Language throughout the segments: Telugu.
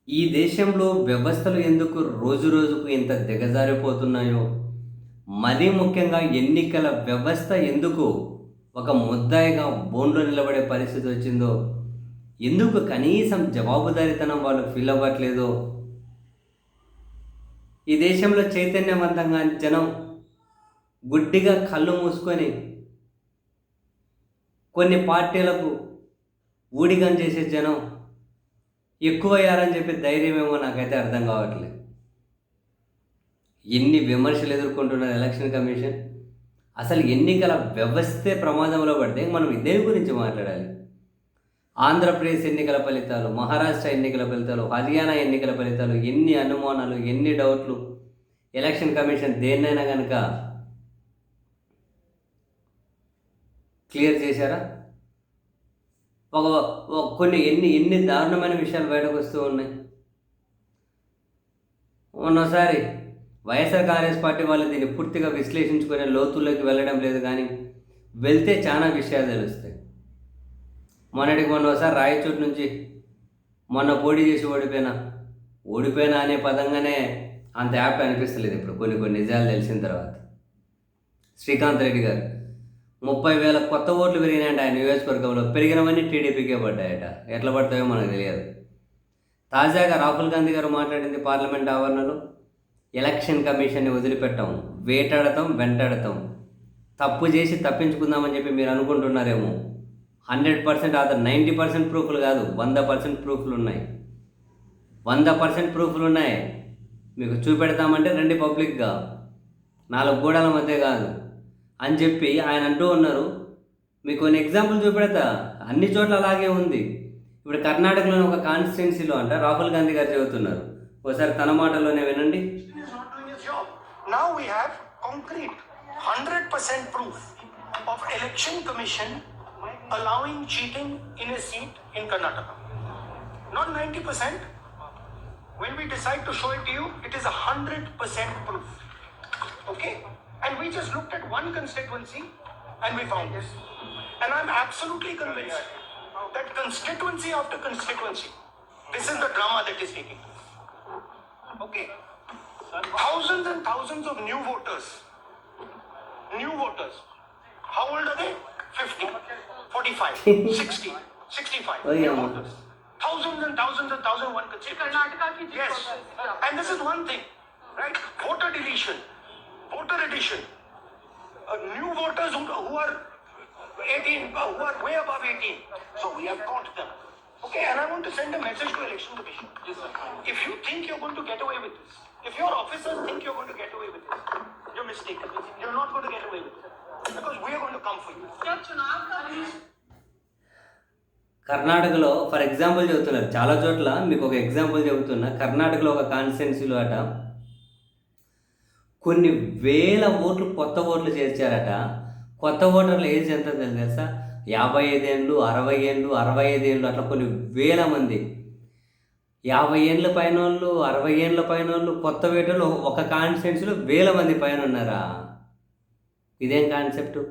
ఈ దేశంలో వ్యవస్థలు ఎందుకు రోజురోజుకు ఇంత దిగజారిపోతున్నాయో, మరీ ముఖ్యంగా ఎన్నికల వ్యవస్థ ఎందుకు ఒక ముద్దాయిగా బోన్లో నిలబడే పరిస్థితి వచ్చిందో, ఎందుకు కనీసం జవాబుదారీతనం వాళ్ళు ఫీల్ అవ్వట్లేదో, ఈ దేశంలో చైతన్యవంతంగా జనం గుడ్డిగా కళ్ళు మూసుకొని కొన్ని పార్టీలకు ఊడిగం చేసే జనం ఎక్కువయ్యారని చెప్పి ధైర్యమేమో నాకైతే అర్థం కావట్లేదు. ఎన్ని విమర్శలు ఎదుర్కొంటున్నారు ఎలక్షన్ కమిషన్. అసలు ఎన్నికల వ్యవస్థే ప్రమాదంలో పడితే మనం ఇదే గురించి మాట్లాడాలి. ఆంధ్రప్రదేశ్ ఎన్నికల ఫలితాలు, మహారాష్ట్ర ఎన్నికల ఫలితాలు, హర్యానా ఎన్నికల ఫలితాలు, ఎన్ని అనుమానాలు, ఎన్ని డౌట్లు. ఎలక్షన్ కమిషన్ దేన్నైనా కనుక క్లియర్ చేశారా? కొన్ని ఎన్ని దారుణమైన విషయాలు బయటకు వస్తూ ఉన్నాయి. మొన్నసారి వైఎస్ఆర్ కాంగ్రెస్ పార్టీ వాళ్ళు దీన్ని పూర్తిగా విశ్లేషించుకునే లోతుల్లోకి వెళ్ళడం లేదు, కానీ వెళ్తే చాలా విషయాలు తెలుస్తాయి. మొన్నటికి రాయచోటు నుంచి మొన్న పోటీ చేసి ఓడిపోయినా అనే పదంగానే అంత యాప్ట్ అనిపిస్తలేదు ఇప్పుడు కొన్ని నిజాలు తెలిసిన తర్వాత. శ్రీకాంత్ రెడ్డి గారు 30,000 కొత్త ఓట్లు పెరిగినాయంట ఆయన నియోజకవర్గంలో. పెరిగినవన్నీ టీడీపీకే పడ్డాయట. ఎట్లా పడతాయో మనకు తెలియదు. తాజాగా రాహుల్ గాంధీ గారు మాట్లాడింది పార్లమెంట్ ఆవరణలో, ఎలక్షన్ కమిషన్ని వదిలిపెట్టాం, వేటాడతాం, వెంటాడతాం, తప్పు చేసి తప్పించుకుందామని చెప్పి మీరు అనుకుంటున్నారేమో. 100% అతను 90% ప్రూఫ్లు కాదు, 100% ప్రూఫ్లు ఉన్నాయి. 100% ప్రూఫ్లు ఉన్నాయి. మీకు చూపెడతామంటే రండి పబ్లిక్గా, 4 గోడల మధ్య కాదు అని చెప్పి ఆయన అంటూ ఉన్నారు. మీకు కొన్ని ఎగ్జాంపుల్ చూపెడతా. అన్ని చోట్ల అలాగే ఉంది. ఇప్పుడు కర్ణాటకలోని ఒక కాన్స్టిట్యున్సీలో అంట రాహుల్ గాంధీ గారు చెబుతున్నారు. ఒకసారి తన మాటల్లోనే వినండి. Now we have concrete 100% proof of election commission allowing cheating in a seat in Karnataka. Not 90%. When we decide to show it to you, it is 100% proof. Okay? And we just looked at one constituency and we found this. And I'm absolutely convinced that constituency after constituency, this is the drama that is taking place. Okay? Thousands and thousands of new voters. How old are they? 50, 45, 60, 65 new voters. Thousands and thousands and thousands one constituency. Yes. And this is one thing, right? Voter addition. New voters who are 18, who are way above 18. So we have caught them. Okay, and I want to send a message to Election Commission. Yes, sir. If you think you're going to get away with this, if your officers think you're going to get away with this, you're mistaken. You're not going to get away with this. Because we are going to come for you. కర్ణాటకలో ఫర్ ఎగ్జాంపుల్ చెబుతున్నారు. చాలా చోట్ల మీకు ఒక ఎగ్జాంపుల్ చెబుతున్నా. కర్ణాటకలో ఒక కాన్స్టిట్యున్సీలో అట కొన్ని వేల ఓట్లు కొత్త ఓట్లు చేర్చారట. కొత్త ఓటర్ల ఏజ్ ఎంత తెలుసా? 55 ఏళ్ళు, 60 ఏళ్ళు, 65 ఏళ్ళు, అట్లా కొన్ని వేల మంది. 50 ఏళ్ళ పైన వాళ్ళు, 60 ఏళ్ళ పైన వాళ్ళు, కొత్త ఓటర్లు ఒక కాన్స్టిట్యున్సీలో వేల మంది పైన ఉన్నారా? ఇదేం కాన్సెప్టు?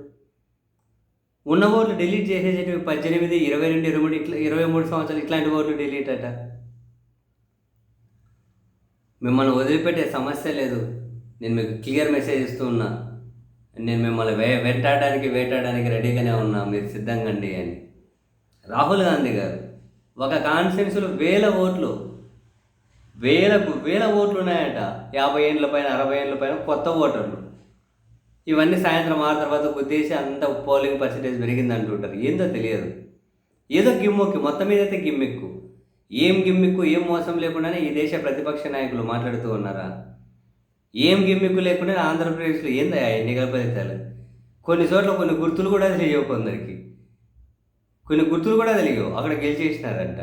ఉన్న ఓట్లు డిలీట్ చేసేసేటివి 18, 22, 23 ఇట్లా 23 సంవత్సరాలు ఇట్లాంటి ఓట్లు డిలీట్ అట. మిమ్మల్ని వదిలిపెట్టే సమస్య లేదు. నేను మీకు క్లియర్ మెసేజ్ ఇస్తూ ఉన్నా. నేను మిమ్మల్ని వేటాడడానికి రెడీగానే ఉన్నా, మీరు సిద్ధంగా అండి అని. రాహుల్ గాంధీ గారు ఒక కాన్స్టిట్యున్సీలో వేల ఓట్లు ఉన్నాయట. 50 ఏళ్ళ పైన, 60 ఏళ్ళ పైన కొత్త ఓటర్లు. ఇవన్నీ సాయంత్రం 6 తర్వాత గుద్దేసి అంత పోలింగ్ పర్సెంటేజ్ పెరిగింది అంటుంటారు. ఏందో తెలియదు. ఏదో గిమ్ముక్కి, మొత్తం మీద అయితే గిమ్మిక్కు. ఏం గిమ్మిక్కు, ఏం మోసం లేకుండానే ఈ దేశ ప్రతిపక్ష నాయకులు మాట్లాడుతూ ఉన్నారా? ఏం గిమ్మిక్కు లేకుండా ఆంధ్రప్రదేశ్లో ఏందా ఎన్నికల ఫలితాలు? కొన్ని చోట్ల కొన్ని గుర్తులు కూడా తెలియవు, కొందరికి కొన్ని గుర్తులు కూడా తెలియవు. అక్కడ గెలిచేసినారంట.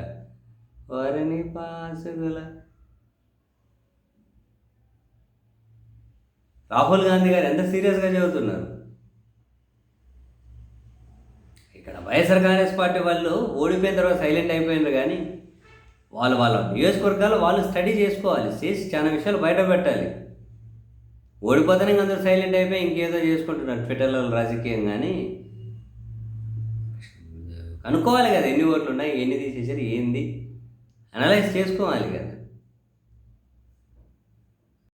వారిని పాసుగుల రాహుల్ గాంధీ గారు ఎంత సీరియస్గా చెబుతున్నారు. ఇక్కడ వైఎస్ఆర్ కాంగ్రెస్ పార్టీ వాళ్ళు ఓడిపోయిన తర్వాత సైలెంట్ అయిపోయినారు, కానీ వాళ్ళ నియోజకవర్గాలు వాళ్ళు స్టడీ చేసుకోవాలి, చేసి చాలా విషయాలు బయట పెట్టాలి. ఓడిపోతానే అందరూ సైలెంట్ అయిపోయి ఇంకేదో చేసుకుంటున్నారు ట్విట్టర్లో రాజకీయం. కానీ కనుక్కోవాలి కదా, ఎన్ని ఓట్లు ఉన్నాయి, ఎన్ని తీసేసారు, ఏంది అనలైజ్ చేసుకోవాలి కదా.